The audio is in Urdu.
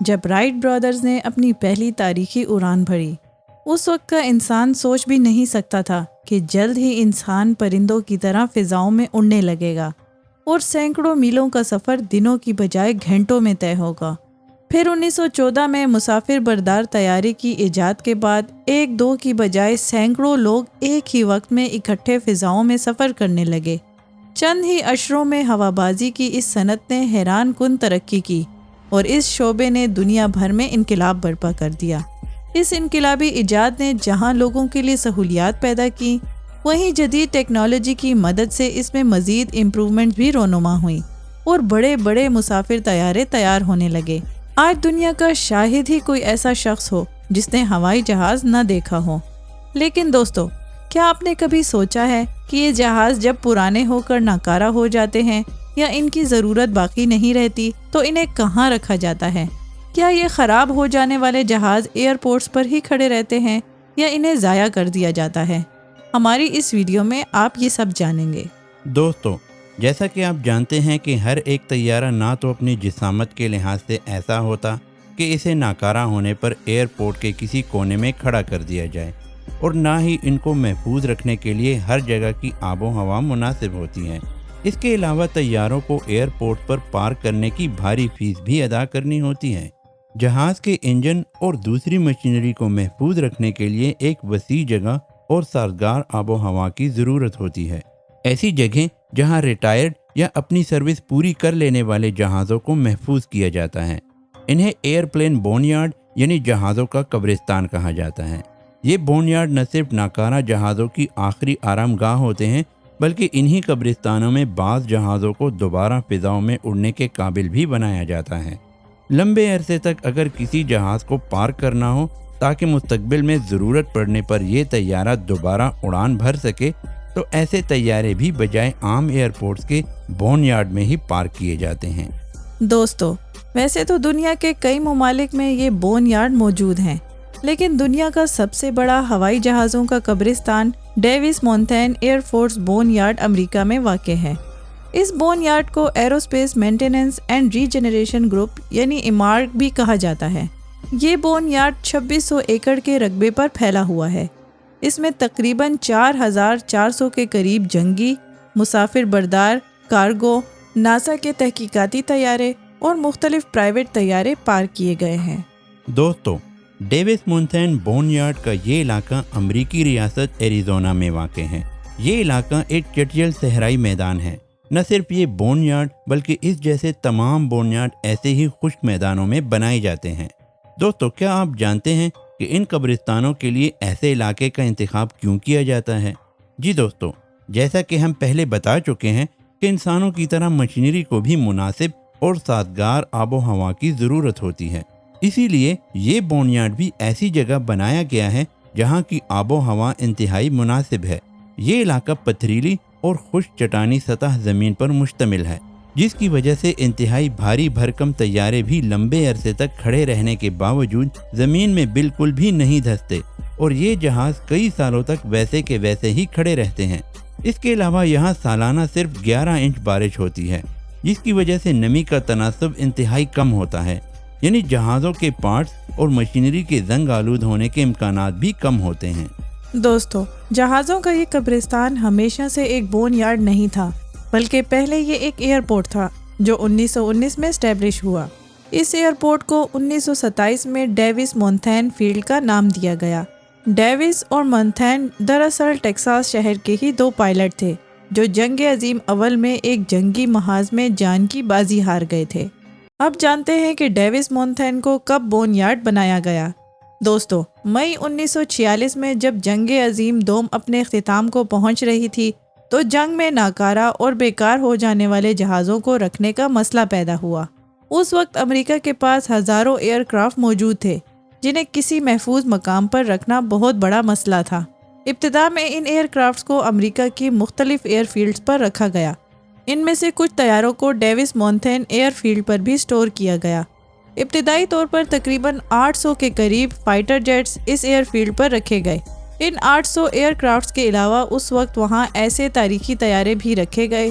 جب رائٹ برادرز نے اپنی پہلی تاریخی اڑان بھری۔ اس وقت کا انسان سوچ بھی نہیں سکتا تھا کہ جلد ہی انسان پرندوں کی طرح فضاؤں میں اڑنے لگے گا اور سینکڑوں میلوں کا سفر دنوں کی بجائے گھنٹوں میں طے ہوگا۔ پھر 1914 میں مسافر بردار طیارے کی ایجاد کے بعد ایک دو کی بجائے سینکڑوں لوگ ایک ہی وقت میں اکٹھے فضاؤں میں سفر کرنے لگے۔ چند ہی اشروں میں ہوابازی کی اس صنعت نے حیران کن ترقی کی اور اس شعبے نے دنیا بھر میں انقلاب برپا کر دیا۔ اس انقلابی ایجاد نے جہاں لوگوں کے لیے سہولیات پیدا کی، وہیں جدید ٹیکنالوجی کی مدد سے اس میں مزید امپرومنٹ بھی رونما ہوئیں اور بڑے بڑے مسافر طیارے تیار ہونے لگے۔ آج دنیا کا شاید ہی کوئی ایسا شخص ہو جس نے ہوائی جہاز نہ دیکھا ہو۔ لیکن دوستو، کیا آپ نے کبھی سوچا ہے کہ یہ جہاز جب پرانے ہو کر ناکارہ ہو جاتے ہیں یا ان کی ضرورت باقی نہیں رہتی تو انہیں کہاں رکھا جاتا ہے؟ کیا یہ خراب ہو جانے والے جہاز ایئرپورٹس پر ہی کھڑے رہتے ہیں یا انہیں ضائع کر دیا جاتا ہے؟ ہماری اس ویڈیو میں آپ یہ سب جانیں گے۔ دوستو، جیسا کہ آپ جانتے ہیں کہ ہر ایک طیارہ نہ تو اپنی جسامت کے لحاظ سے ایسا ہوتا کہ اسے ناکارہ ہونے پر ایئرپورٹ کے کسی کونے میں کھڑا کر دیا جائے، اور نہ ہی ان کو محفوظ رکھنے کے لیے ہر جگہ کی آب و ہوا مناسب ہوتی ہے۔ اس کے علاوہ طیاروں کو ایئرپورٹ پر پارک کرنے کی بھاری فیس بھی ادا کرنی ہوتی ہے۔ جہاز کے انجن اور دوسری مشینری کو محفوظ رکھنے کے لیے ایک وسیع جگہ اور سازگار آب و ہوا کی ضرورت ہوتی ہے۔ ایسی جگہیں جہاں ریٹائرڈ یا اپنی سروس پوری کر لینے والے جہازوں کو محفوظ کیا جاتا ہے، انہیں ایئر پلین بون یارڈ یعنی جہازوں کا قبرستان کہا جاتا ہے۔ یہ بون یارڈ نہ صرف ناکارہ جہازوں کی آخری آرام گاہ ہوتے ہیں، بلکہ انہی قبرستانوں میں بعض جہازوں کو دوبارہ فضاؤں میں اڑنے کے قابل بھی بنایا جاتا ہے۔ لمبے عرصے تک اگر کسی جہاز کو پارک کرنا ہو تاکہ مستقبل میں ضرورت پڑنے پر یہ طیارہ دوبارہ اڑان بھر سکے، تو ایسے طیارے بھی بجائے عام ایئرپورٹس کے بون یارڈ میں ہی پارک کیے جاتے ہیں۔ دوستو، ویسے تو دنیا کے کئی ممالک میں یہ بون یارڈ موجود ہیں، لیکن دنیا کا سب سے بڑا ہوائی جہازوں کا قبرستان Davis Monthan air force boneyard امریکہ میں واقع ہے۔ اس بون یارڈ کو aerospace maintenance and regeneration group یعنی ایمارگ بھی کہا جاتا ہے۔ یہ بون یارڈ 2600 ایکڑ کے رقبے پر پھیلا ہوا ہے۔ اس میں تقریباً 4400 کے قریب جنگی، مسافر بردار، کارگو، ناسا کے تحقیقاتی طیارے اور مختلف پرائیویٹ طیارے پارک کیے گئے ہیں۔ دوستو، ڈیوس مونتین بون یارڈ کا یہ علاقہ امریکی ریاست ایریزونا میں واقع ہے۔ یہ علاقہ ایک چٹیل صحرائی میدان ہے۔ نہ صرف یہ بون یارڈ بلکہ اس جیسے تمام بون یارڈ ایسے ہی خشک میدانوں میں بنائے جاتے ہیں۔ دوستو، کیا آپ جانتے ہیں کہ ان قبرستانوں کے لیے ایسے علاقے کا انتخاب کیوں کیا جاتا ہے؟ جی دوستو، جیسا کہ ہم پہلے بتا چکے ہیں کہ انسانوں کی طرح مشینری کو بھی مناسب اور سازگار آب و ہوا کی ضرورت ہوتی ہے۔ اسی لیے یہ بون یارڈ بھی ایسی جگہ بنایا گیا ہے جہاں کی آب و ہوا انتہائی مناسب ہے۔ یہ علاقہ پتھریلی اور خشک چٹانی سطح زمین پر مشتمل ہے، جس کی وجہ سے انتہائی بھاری بھرکم طیارے بھی لمبے عرصے تک کھڑے رہنے کے باوجود زمین میں بالکل بھی نہیں دھستے، اور یہ جہاز کئی سالوں تک ویسے کے ویسے ہی کھڑے رہتے ہیں۔ اس کے علاوہ یہاں سالانہ صرف 11 انچ بارش ہوتی ہے، جس کی وجہ سے نمی کا تناسب انتہائی کم ہوتا ہے، یعنی جہازوں کے پارٹس اور مشینری کے زنگ آلود ہونے کے امکانات بھی کم ہوتے ہیں۔ دوستو، جہازوں کا یہ قبرستان ہمیشہ سے ایک بون یارڈ نہیں تھا، بلکہ پہلے یہ ایک ایئرپورٹ تھا جو 1919 میں اسٹیبلش ہوا۔ اس ایئرپورٹ کو 1927 میں ڈیوس مونتین فیلڈ کا نام دیا گیا۔ ڈیوس اور مونتین دراصل ٹیکساس شہر کے ہی دو پائلٹ تھے جو جنگ عظیم اول میں ایک جنگی محاذ میں جان کی بازی ہار گئے تھے۔ اب جانتے ہیں کہ ڈیوس مونتین کو کب بون یارڈ بنایا گیا۔ دوستو، مئی 1946 میں جب جنگ عظیم دوم اپنے اختتام کو پہنچ رہی تھی تو جنگ میں ناکارہ اور بیکار ہو جانے والے جہازوں کو رکھنے کا مسئلہ پیدا ہوا۔ اس وقت امریکہ کے پاس ہزاروں ایئر کرافٹ موجود تھے جنہیں کسی محفوظ مقام پر رکھنا بہت بڑا مسئلہ تھا۔ ابتدا میں ان ایئر کرافٹس کو امریکہ کی مختلف ایئر فیلڈز پر رکھا گیا۔ ان میں سے کچھ طیاروں کو ڈیوس مونتین ایئر فیلڈ پر بھی سٹور کیا گیا۔ ابتدائی طور پر تقریباً 800 کے قریب فائٹر جیٹس اس ایئر فیلڈ پر رکھے گئے۔ ان 800 ایئر کرافٹس کے علاوہ اس وقت وہاں ایسے تاریخی طیارے بھی رکھے گئے